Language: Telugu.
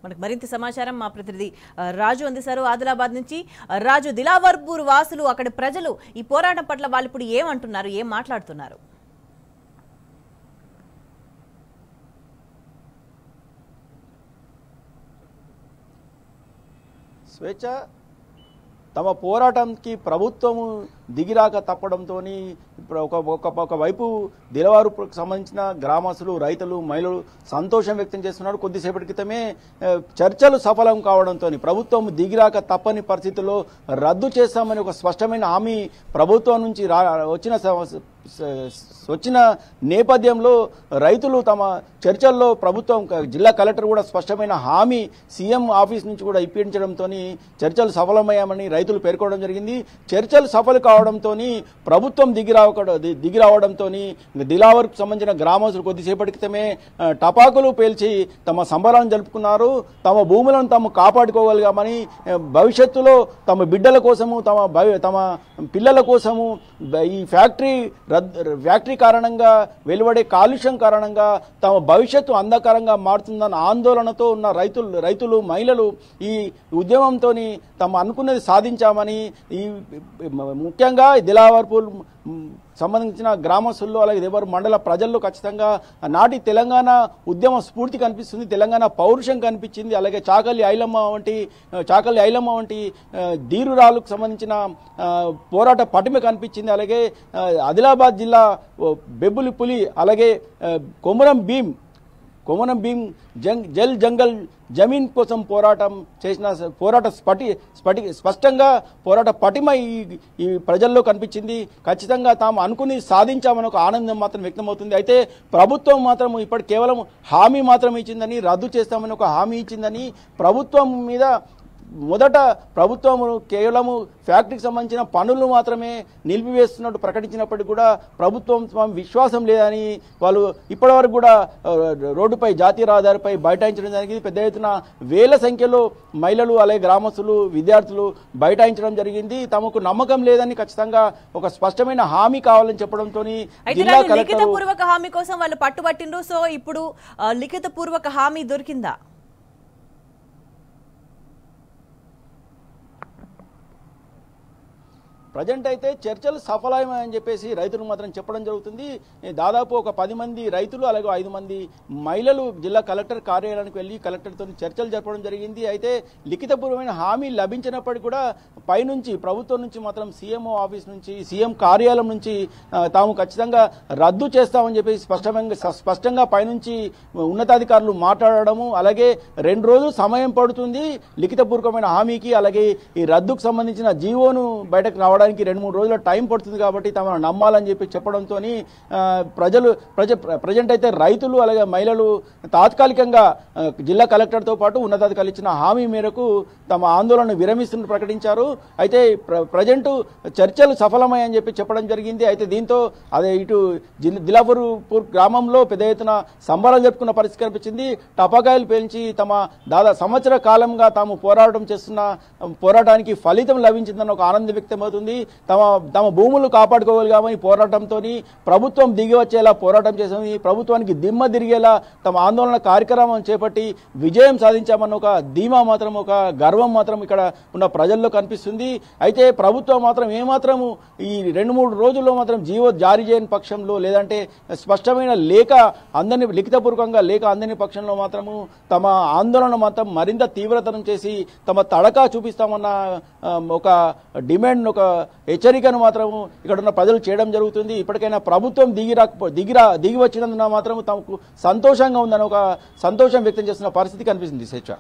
మనకు మరింత సమాచారం మా ప్రతినిధి రాజు అందిస్తారు ఆదిలాబాద్ నుంచి. రాజు, దిలావర్పూర్ వాసులు అక్కడి ప్రజలు ఈ పోరాటం పట్ల వాళ్ళు ఇప్పుడు ఏమంటున్నారు, ఏం మాట్లాడుతున్నారు? స్వేచ్ఛ తమ పోరాటానికి ప్రభుత్వము దిగిరాక తప్పడంతో ఒకవైపు దిలవారుకు సంబంధించిన గ్రామస్తులు, రైతులు, మహిళలు సంతోషం వ్యక్తం చేస్తున్నారు. కొద్దిసేపటి క్రితమే చర్చలు సఫలం కావడంతో ప్రభుత్వం దిగిరాక తప్పని పరిస్థితుల్లో రద్దు చేస్తామని ఒక స్పష్టమైన హామీ ప్రభుత్వం నుంచి వచ్చిన నేపథ్యంలో రైతులు తమ చర్చల్లో ప్రభుత్వం జిల్లా కలెక్టర్ కూడా స్పష్టమైన హామీ సీఎం ఆఫీస్ నుంచి కూడా ఇప్పించడంతో చర్చలు సఫలమయ్యామని రైతులు పేర్కొనడం జరిగింది. చర్చలు సఫలం కావడంతో ప్రభుత్వం దిగిరావడంతో దిలావర్కు సంబంధించిన గ్రామస్తులు కొద్దిసేపటి క్రితమే టపాకులు పేల్చి తమ సంబరాలను జరుపుకున్నారు. తమ భూములను తాము కాపాడుకోగలిగామని, భవిష్యత్తులో తమ బిడ్డల కోసము, తమ పిల్లల కోసము ఈ ఫ్యాక్టరీ కారణంగా వెలువడే కాలుష్యం కారణంగా తమ భవిష్యత్తు అంధకారంగా మారుతుందన్న ఆందోళనతో ఉన్న రైతులు, మహిళలు ఈ ఉద్యమంతో తమ అనుకున్నది సాధించామని, ఈ ముఖ్యంగా దిలావర్పూర్ సంబంధించిన గ్రామస్తుల్లో అలాగే దేవర్ మండల ప్రజల్లో ఖచ్చితంగా నాటి తెలంగాణ ఉద్యమ స్ఫూర్తి కనిపిస్తుంది, తెలంగాణ పౌరుషం కనిపించింది. అలాగే చాకలి ఐలమ్మ వంటి ధీరురాలకు సంబంధించిన పోరాట పటిమ కనిపించింది. అలాగే ఆదిలాబాద్ జిల్లా బెబ్బులి పులి, అలాగే కొమరం భీం జల్ జంగల్ జమీన్ కోసం పోరాటం చేసిన స్పష్టంగా పోరాట పటిమ ఈ ప్రజల్లో కనిపించింది. ఖచ్చితంగా తాము అనుకుని సాధించామని ఒక ఆనందం మాత్రం వ్యక్తమవుతుంది. అయితే ప్రభుత్వం మాత్రం ఇప్పటి కేవలం హామీ మాత్రం ఇచ్చిందని, రద్దు చేస్తామని ఒక హామీ ఇచ్చిందని, ప్రభుత్వం మీద మొదట ప్రభుత్వం కేవలము ఫ్యాక్టరీకి సంబంధించిన పనులు మాత్రమే నిలిపివేస్తున్నట్టు ప్రకటించినప్పటికీ కూడా ప్రభుత్వం విశ్వాసం లేదని వాళ్ళు ఇప్పటివరకు కూడా రోడ్డుపై, జాతీయ రహదారిపై బైఠాయించడం జరిగింది. పెద్ద ఎత్తున వేల సంఖ్యలో మహిళలు, అలాగే గ్రామస్తులు, విద్యార్థులు బైఠాయించడం జరిగింది. తమకు నమ్మకం లేదని ఖచ్చితంగా ఒక స్పష్టమైన హామీ కావాలని చెప్పడంతో లిఖిత పూర్వక హామీ కోసం వాళ్ళు పట్టుబట్టిండ్రు. సో ఇప్పుడు లిఖిత పూర్వక హామీ దొరికిందా? ప్రజెంట్ అయితే చర్చలు సఫలమని చెప్పేసి రైతులు మాత్రం చెప్పడం జరుగుతుంది. దాదాపు ఒక 10 మంది రైతులు, అలాగే 5 మంది మహిళలు జిల్లా కలెక్టర్ కార్యాలయానికి వెళ్ళి కలెక్టర్తో చర్చలు జరపడం జరిగింది. అయితే లిఖితపూర్వమైన హామీ లభించినప్పటికీ కూడా పైనుంచి ప్రభుత్వం నుంచి మాత్రం సీఎంఓ ఆఫీస్ నుంచి, సీఎం కార్యాలయం నుంచి తాము ఖచ్చితంగా రద్దు చేస్తామని చెప్పేసి స్పష్టంగా పైనుంచి ఉన్నతాధికారులు మాట్లాడడము, అలాగే 2 రోజులు సమయం పడుతుంది లిఖితపూర్వకమైన హామీకి, అలాగే ఈ రద్దుకు సంబంధించిన జీవోను బయటకు రావడానికి 2-3 రోజుల టైం పడుతుంది కాబట్టి తమను నమ్మాలని చెప్పి చెప్పడంతో ప్రజెంట్ అయితే రైతులు, అలాగే మహిళలు తాత్కాలికంగా జిల్లా కలెక్టర్తో పాటు ఉన్నతాధికారులు ఇచ్చిన హామీ మేరకు తమ ఆందోళన విరమిస్తున్నట్టు ప్రకటించారు. అయితే ప్రజెంట్ చర్చలు సఫలమయ్యని చెప్పి చెప్పడం జరిగింది. అయితే దీంతో అదే ఇటు దిలావర్పూర్ గ్రామంలో పెద్ద ఎత్తున సంబరాలు జరుపుకున్న పరిస్థితి కనిపించింది. టపాకాయలు పేల్చి సంవత్సర కాలంగా తాము పోరాటం చేస్తున్న పోరాటానికి ఫలితం లభించిందన్న ఒక ఆనందం వ్యక్తమవుతుంది. తమ భూములు కాపాడుకోగలిగామని పోరాటంతో ప్రభుత్వం దిగి వచ్చేలా పోరాటం చేసింది. ప్రభుత్వానికి దిమ్మ తిరిగేలా తమ ఆందోళన కార్యక్రమం చేపట్టి విజయం సాధించామన్న ఒక ధీమా మాత్రం, ఒక గర్వం మాత్రం ఇక్కడ ఉన్న ప్రజల్లో కనిపిస్తుంది. అయితే ప్రభుత్వం మాత్రం ఏమాత్రము ఈ 2-3 రోజుల్లో మాత్రం జీవో జారీ చేయని పక్షంలో, లేదంటే స్పష్టమైన లేఖ అందని, లిఖితపూర్వకంగా లేఖ అందని పక్షంలో మాత్రము తమ ఆందోళన మాత్రం మరింత తీవ్రతరం చేసి తమ తడకా చూపిస్తామన్న ఒక డిమాండ్, ఒక హెచ్చరికను మాత్రము ఇక్కడ ఉన్న ప్రజలు చేయడం జరుగుతుంది. ఇప్పటికైనా ప్రభుత్వం దిగి వచ్చినందున మాత్రం తమకు సంతోషంగా ఉందని ఒక సంతోషం వ్యక్తం చేస్తున్న పరిస్థితి కనిపిస్తుంది. స్వేచ్ఛ.